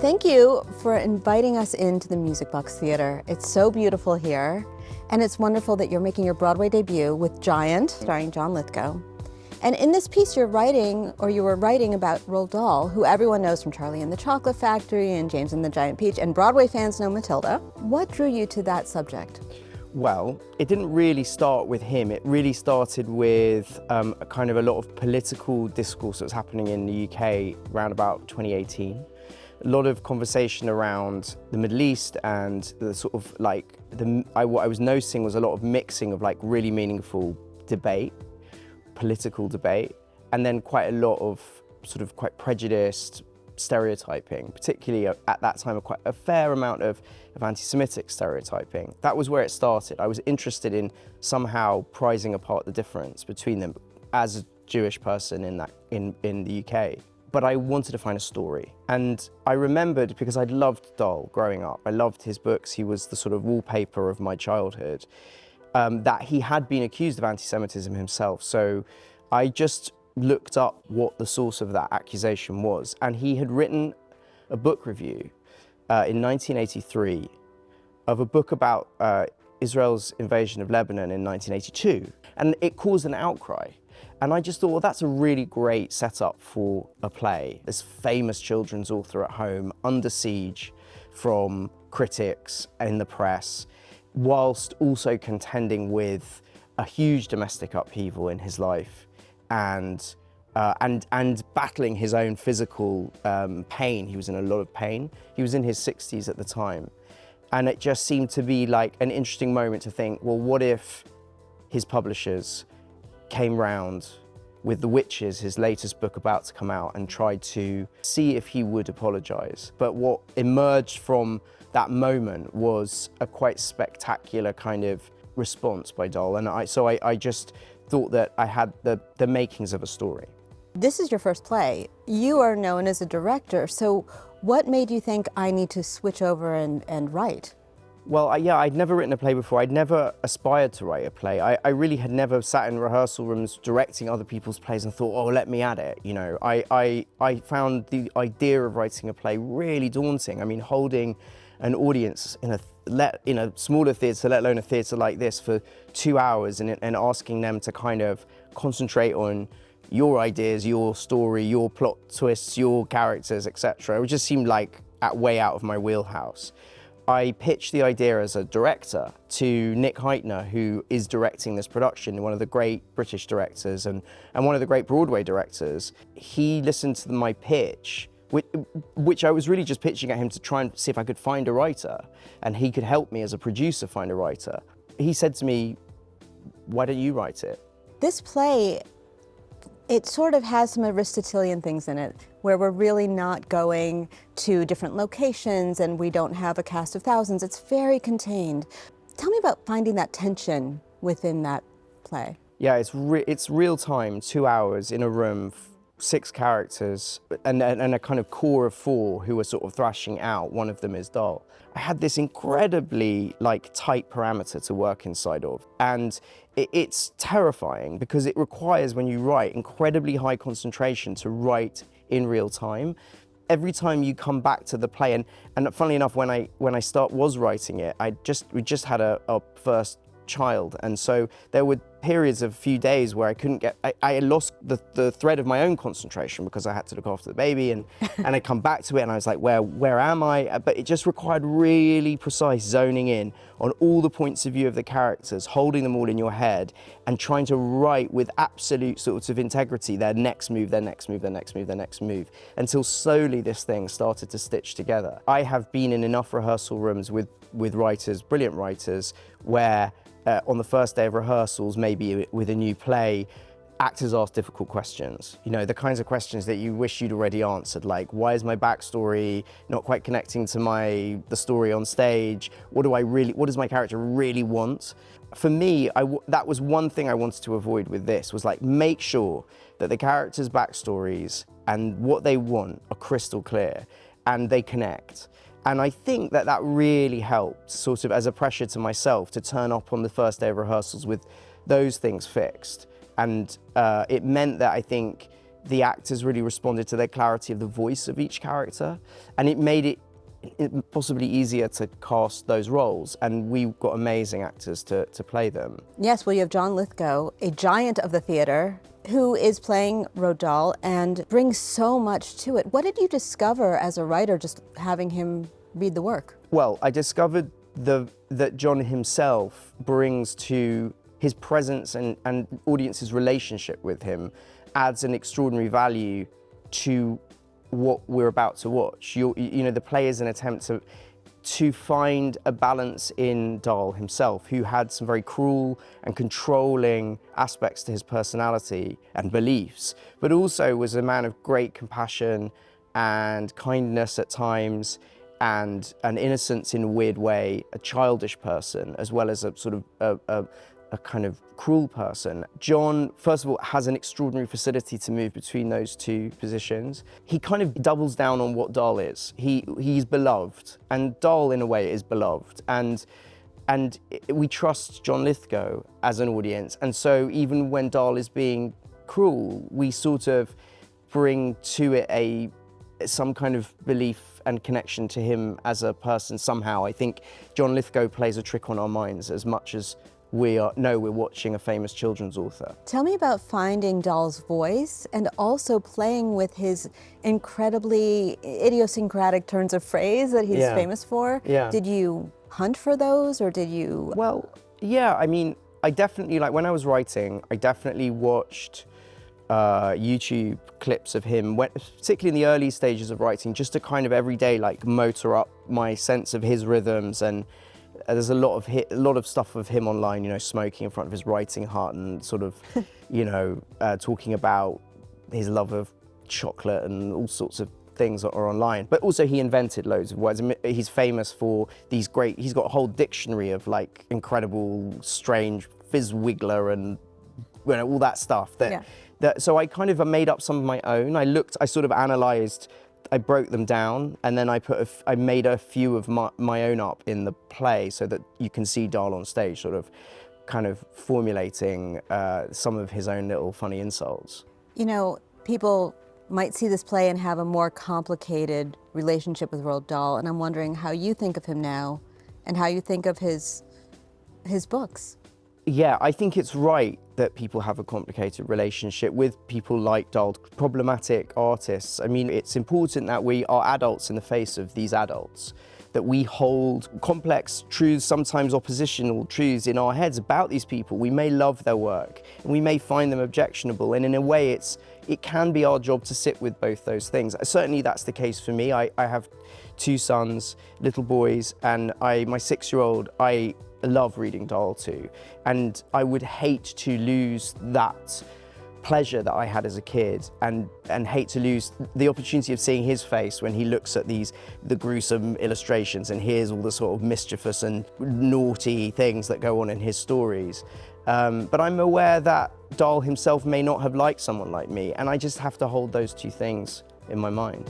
Thank you for inviting us into the Music Box Theater. It's so beautiful here, and it's wonderful that you're making your Broadway debut with Giant, starring John Lithgow. And in this piece you were writing about Roald Dahl, who everyone knows from Charlie and the Chocolate Factory and James and the Giant Peach, and Broadway fans know Matilda. What drew you to that subject? Well, it didn't really start with him. It really started with a lot of political discourse that was happening in the UK around about 2018. A lot of conversation around the Middle East, and the sort of like, what I was noticing was a lot of mixing of like really meaningful debate, political debate, and then quite a lot of sort of quite prejudiced stereotyping, particularly at that time quite a fair amount of anti-Semitic stereotyping. That was where it started. I was interested in somehow prizing apart the difference between them as a Jewish person in the UK. But I wanted to find a story. And I remembered, because I'd loved Dahl growing up, I loved his books, he was the sort of wallpaper of my childhood, that he had been accused of anti-Semitism himself. So I just looked up what the source of that accusation was. And he had written a book review in 1983 of a book about Israel's invasion of Lebanon in 1982. And it caused an outcry. And I just thought, well, that's a really great setup for a play. This famous children's author at home, under siege from critics in the press, whilst also contending with a huge domestic upheaval in his life, and battling his own physical pain. He was in a lot of pain. He was in his 60s at the time. And it just seemed to be like an interesting moment to think, well, what if his publishers came round with The Witches, his latest book about to come out, and tried to see if he would apologise. But what emerged from that moment was a quite spectacular kind of response by Dahl. And I just thought that I had the makings of a story. This is your first play. You are known as a director, so what made you think I need to switch over and write? Well, I'd never written a play before. I'd never aspired to write a play. I really had never sat in rehearsal rooms directing other people's plays and thought, oh, let me at it. You know, I found the idea of writing a play really daunting. I mean, holding an audience in a smaller theatre, let alone a theatre like this, for 2 hours and asking them to kind of concentrate on your ideas, your story, your plot twists, your characters, etc. It just seemed like way out of my wheelhouse. I pitched the idea as a director to Nick Heitner, who is directing this production, one of the great British directors and one of the great Broadway directors. He listened to my pitch, which I was really just pitching at him to try and see if I could find a writer, and he could help me as a producer find a writer. He said to me, why don't you write it? This play, it sort of has some Aristotelian things in it, where we're really not going to different locations and we don't have a cast of thousands. It's very contained. Tell me about finding that tension within that play. Yeah, it's real time, 2 hours in a room, 6 characters, and a kind of core of 4 who are sort of thrashing out. One of them is Dahl. I had this incredibly tight parameter to work inside of, and it's terrifying because it requires, when you write, incredibly high concentration to write in real time. Every time you come back to the play, and funnily enough, when I was writing it, we just had a first child, and so there were periods of a few days where I lost the thread of my own concentration because I had to look after the baby, and I come back to it and I was like, where am I? But it just required really precise zoning in on all the points of view of the characters, holding them all in your head and trying to write with absolute sorts of integrity their next move, their next move, their next move, their next move, until slowly this thing started to stitch together. I have been in enough rehearsal rooms with writers, brilliant writers, where on the first day of rehearsals, maybe with a new play, actors ask difficult questions. You know, the kinds of questions that you wish you'd already answered, like, why is my backstory not quite connecting to the story on stage? What does my character really want? For me, that was one thing I wanted to avoid with this, was make sure that the characters' backstories and what they want are crystal clear and they connect. And I think that really helped, sort of as a pressure to myself, to turn up on the first day of rehearsals with those things fixed. And it meant that I think the actors really responded to their clarity of the voice of each character, and it made it possibly easier to cast those roles, and we got amazing actors to play them. Yes, well, you have John Lithgow, a giant of the theater, who is playing Roald Dahl and brings so much to it. What did you discover as a writer just having him read the work? Well, I discovered that John himself brings to his presence and audience's relationship with him adds an extraordinary value to what we're about to watch. You know, the play is an attempt to find a balance in Dahl himself, who had some very cruel and controlling aspects to his personality and beliefs, but also was a man of great compassion and kindness at times, and an innocence in a weird way, a childish person, as well as a sort of a kind of cruel person. John, first of all, has an extraordinary facility to move between those two positions. He kind of doubles down on what Dahl is. He's beloved, and Dahl, in a way, is beloved. And we trust John Lithgow as an audience. And so even when Dahl is being cruel, we sort of bring to it some kind of belief and connection to him as a person somehow. I think John Lithgow plays a trick on our minds as much as we're watching a famous children's author. Tell me about finding Dahl's voice and also playing with his incredibly idiosyncratic turns of phrase that he's famous for. Yeah. Did you hunt for those, or did you? Well, yeah, I mean, I definitely, like when I was writing, I definitely watched YouTube clips of him, particularly in the early stages of writing, just to kind of every day like motor up my sense of his rhythms. And there's a lot of stuff of him online, you know, smoking in front of his writing hut and sort of, you know, talking about his love of chocolate and all sorts of things that are online. But also he invented loads of words. He's famous for he's got a whole dictionary of like incredible, strange fizzwiggler and, you know, all that stuff. So I kind of made up some of my own. I sort of analyzed, I broke them down, and then I made a few of my own up in the play so that you can see Dahl on stage sort of kind of formulating some of his own little funny insults. You know, people might see this play and have a more complicated relationship with Roald Dahl, and I'm wondering how you think of him now and how you think of his books. Yeah, I think it's right that people have a complicated relationship with people like Dahl, problematic artists. I mean, it's important that we are adults in the face of these adults, that we hold complex truths, sometimes oppositional truths in our heads about these people. We may love their work and we may find them objectionable, and in a way it can be our job to sit with both those things. Certainly that's the case for me. I have two sons, little boys, and my 6-year-old, I love reading Dahl too, and I would hate to lose that pleasure that I had as a kid, and hate to lose the opportunity of seeing his face when he looks at the gruesome illustrations and hears all the sort of mischievous and naughty things that go on in his stories. But I'm aware that Dahl himself may not have liked someone like me, and I just have to hold those two things in my mind.